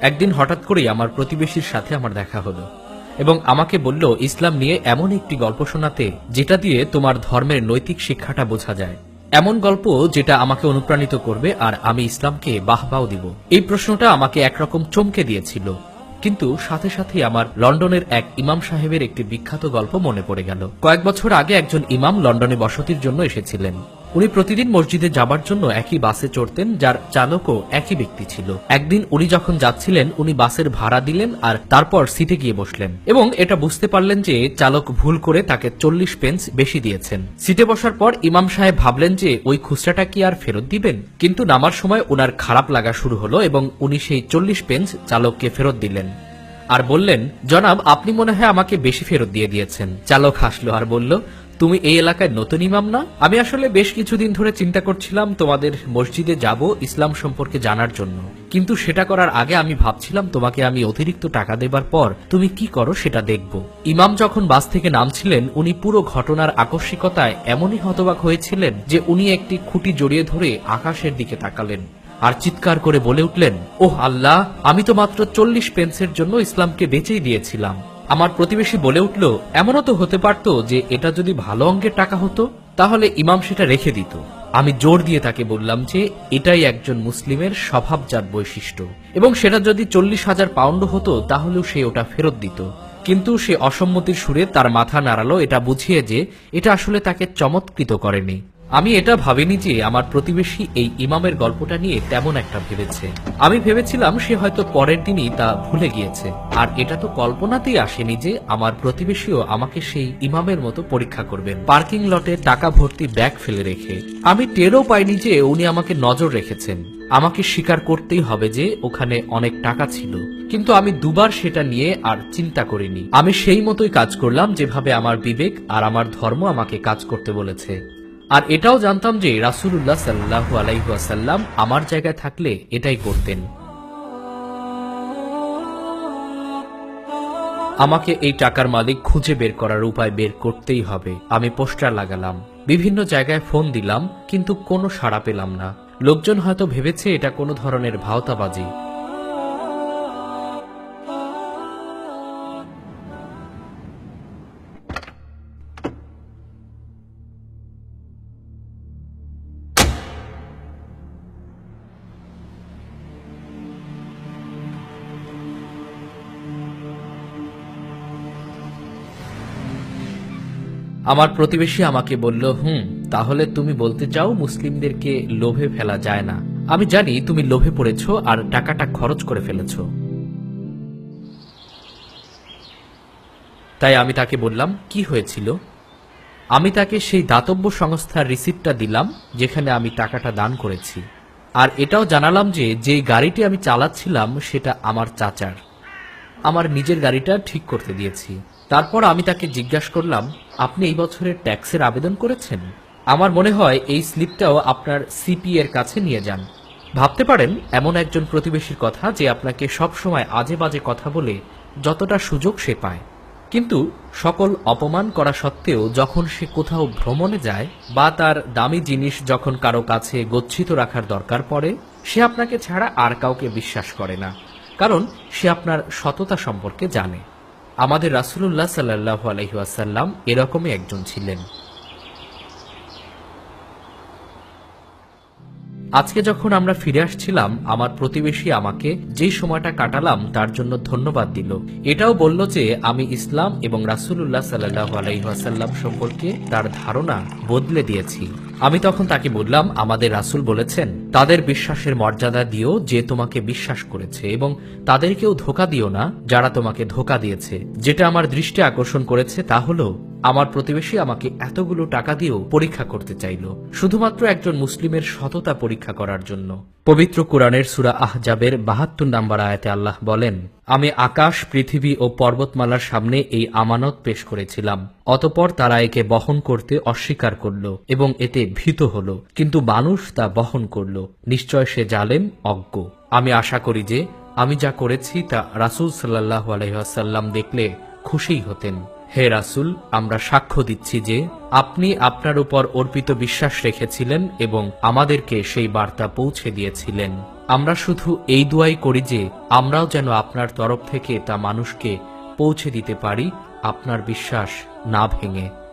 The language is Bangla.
একদিন হঠাৎ করেই আমার প্রতিবেশীর সাথে আমার দেখা হলো এবং আমাকে বলল ইসলাম নিয়ে এমন একটি গল্প শোনাতে যেটা দিয়ে তোমার ধর্মের নৈতিক শিক্ষাটা বোঝা যায়, এমন গল্প যেটা আমাকে অনুপ্রাণিত করবে আর আমি ইসলামকে বাহবাও দিব। এই প্রশ্নটা আমাকে একরকম চমকে দিয়েছিল, কিন্তু সাথে সাথে আমার লন্ডনের এক ইমাম সাহেবের একটি বিখ্যাত গল্প মনে পড়ে গেল। কয়েক বছর আগে একজন ইমাম লন্ডনে বসতির জন্য এসেছিলেন। উনি প্রতিদিন মসজিদে যাবার জন্য একই বাসে চড়তেন, যার চালকও একই ব্যক্তি ছিল। একদিন উনি যখন যাচ্ছিলেন উনি বাসের ভাড়া দিলেন আর তারপর সিটে গিয়ে বসলেন এবং এটা বুঝতে পারলেন যে চালক ভুল করে তাকে 40 পেন্স বেশি দিয়েছেন। সিটে বসার পর ইমাম সাহেব ভাবলেন যে ওই খুচরাটা কি আর ফেরত দিবেন, কিন্তু নামার সময় ওনার খারাপ লাগা শুরু হলো এবং উনি সেই 40 পেন্স চালককে ফেরত দিলেন আর বললেন, জনাব আপনি মনে হয় আমাকে বেশি ফেরত দিয়ে দিয়েছেন। চালক হাসলো আর বলল, তুমি এই এলাকায় নতুন ইমাম না? আমি আসলে বেশ কিছুদিন ধরে চিন্তা করছিলাম তোমাদের মসজিদে যাব ইসলাম সম্পর্কে জানার জন্য, কিন্তু সেটা করার আগে আমি ভাবছিলাম তোমাকে আমি অতিরিক্ত টাকা দেবার পর তুমি কি করো সেটা দেখব। ইমাম যখন বাস থেকে নামছিলেন উনি পুরো ঘটনার আকস্মিকতায় এমনই হতবাক হয়েছিলেন যে উনি একটি খুঁটি জড়িয়ে ধরে আকাশের দিকে তাকালেন আর চিৎকার করে বলে উঠলেন, ওহ আল্লাহ, আমি তো মাত্র 40 পেন্সের জন্য ইসলামকে বেচেই দিয়েছিলাম। আমার প্রতিবেশী বলে উঠল, এমনও তো হতে পারত যে এটা যদি ভালো অঙ্কের টাকা হতো তাহলে ইমাম সেটা রেখে দিত। আমি জোর দিয়ে তাকে বললাম যে এটাই একজন মুসলিমের স্বভাবজাত বৈশিষ্ট্য এবং সেটা যদি 40,000 পাউন্ড হতো তাহলেও সে ওটা ফেরত দিত। কিন্তু সে অসম্মতির সুরে তার মাথা নাড়ালো, এটা বুঝিয়ে যে এটা আসলে তাকে চমৎকৃত করেনি। আমি এটা ভাবিনি যে আমার প্রতিবেশী এই ইমামের গল্পটা নিয়ে তেমন একটা ভেবেছে। আমি ভেবেছিলাম সে হয়তো পরের দিনই তা ভুলে গিয়েছে। আর এটা তো কল্পনাতেই আসেনি যে আমার প্রতিবেশীও আমাকে সেই ইমামের মতো পরীক্ষা করবেন, পার্কিং লটে টাকা ভর্তি ব্যাগ ফেলে রেখে। আমি টেরও পাইনি যে উনি আমাকে নজর রেখেছেন। আমাকে স্বীকার করতেই হবে যে ওখানে অনেক টাকা ছিল, কিন্তু আমি দুবার সেটা নিয়ে আর চিন্তা করিনি। আমি সেই মতোই কাজ করলাম যেভাবে আমার বিবেক আর আমার ধর্ম আমাকে কাজ করতে বলেছে। আর এটাও জানতাম যে রাসূলুল্লাহ সাল্লাল্লাহু আলাইহি ওয়াসাল্লাম আমার জায়গায় থাকলে এটাই করতেন। আমাকে এই টাকার মালিক খুঁজে বের করার উপায় বের করতেই হবে। আমি পোস্টার লাগালাম, বিভিন্ন জায়গায় ফোন দিলাম, কিন্তু কোনো সাড়া পেলাম না। লোকজন হয়তো ভেবেছে এটা কোনো ধরনের ভাওতাবাজি। আমার প্রতিবেশী আমাকে বলল, তাহলে তুমি বলতে চাও মুসলিমদেরকে লোভে ফেলা যায় না। আমি জানি তুমি লোভে পড়েছো আর টাকাটা খরচ করে ফেলেছো। তাই আমি তাকে বললাম, কি হয়েছিল? আমি তাকে সেই দাতব্য সংস্থার রিসিপ্টটা দিলাম যেখানে আমি টাকাটা দান করেছি, আর এটাও জানালাম যে যেই গাড়িটি আমি চালাচ্ছিলাম সেটা আমার চাচার। আমার নিজের গাড়িটা ঠিক করতে দিয়েছি। তারপর আমি তাকে জিজ্ঞাসা করলাম, আপনি এই বছরের ট্যাক্সের আবেদন করেছেন? আমার মনে হয় এই স্লিপটাও আপনার সিপি এর কাছে নিয়ে যান। ভাবতে পারেন এমন একজন প্রতিবেশীর কথা যে আপনাকে সব সময় আজে বাজে কথা বলে যতটা সুযোগ সে পায়, কিন্তু সকল অপমান করা সত্ত্বেও যখন সে কোথাও ভ্রমণে যায় বা তার দামি জিনিস যখন কারো কাছে গচ্ছিত রাখার দরকার পড়ে, সে আপনাকে ছাড়া আর কাউকে বিশ্বাস করে না, কারণ সে আপনার সততা সম্পর্কে জানে। আমাদের রাসূলুল্লাহ সাল্লাল্লাহু আলাইহি ওয়াসাল্লাম এরকমই একজন ছিলেন। আজকে যখন আমরা ফিরে আসছিলাম আমার প্রতিবেশী আমাকে যে সময়টা কাটালাম তার জন্য ধন্যবাদ দিল। এটাও বলল যে আমি ইসলাম এবং রাসূলুল্লাহ সাল্লাল্লাহু আলাইহি ওয়াসাল্লাম সম্পর্কে তার ধারণা বদলে দিয়েছি। আমি তখন তাকে বললাম, আমাদের রাসূল বলেছেন, তাদের বিশ্বাসের মর্যাদা দিও যে তোমাকে বিশ্বাস করেছে এবং তাদেরকেও ধোঁকা দিও না যারা তোমাকে ধোঁকা দিয়েছে। যেটা আমার দৃষ্টি আকর্ষণ করেছে তা হলো আমার প্রতিবেশী আমাকে এতগুলো টাকা দিয়েও পরীক্ষা করতে চাইল, শুধুমাত্র একজন মুসলিমের সততা পরীক্ষা করার জন্য। পবিত্র কুরআনের সূরা আহজাবের ৭২ নম্বর আয়াতে আল্লাহ বলেন, আমি আকাশ, পৃথিবী ও পর্বতমালার সামনে এই আমানত পেশ করেছিলাম, অতঃপর তারা একে বহন করতে অস্বীকার করল এবং এতে ভীত হল, কিন্তু মানুষ তা বহন করল। নিশ্চয় সে জালেম, অজ্ঞ। আমি আশা করি যে আমি যা করেছি তা রাসূল সাল্লাল্লাহু আলাইহি ওয়াসাল্লাম দেখলে খুশি হতেন। হে রাসূল, আমরা সাক্ষ্য দিচ্ছি যে আপনি আপনার উপর অর্পিত বিশ্বাস রেখেছিলেন এবং আমাদেরকে সেই বার্তা পৌঁছে দিয়েছিলেন। আমরা শুধু এই দোয়াই করি যে আমরাও যেন আপনার তরফ থেকে তা মানুষকে পৌঁছে দিতে পারি, আপনার বিশ্বাস না ভেঙে।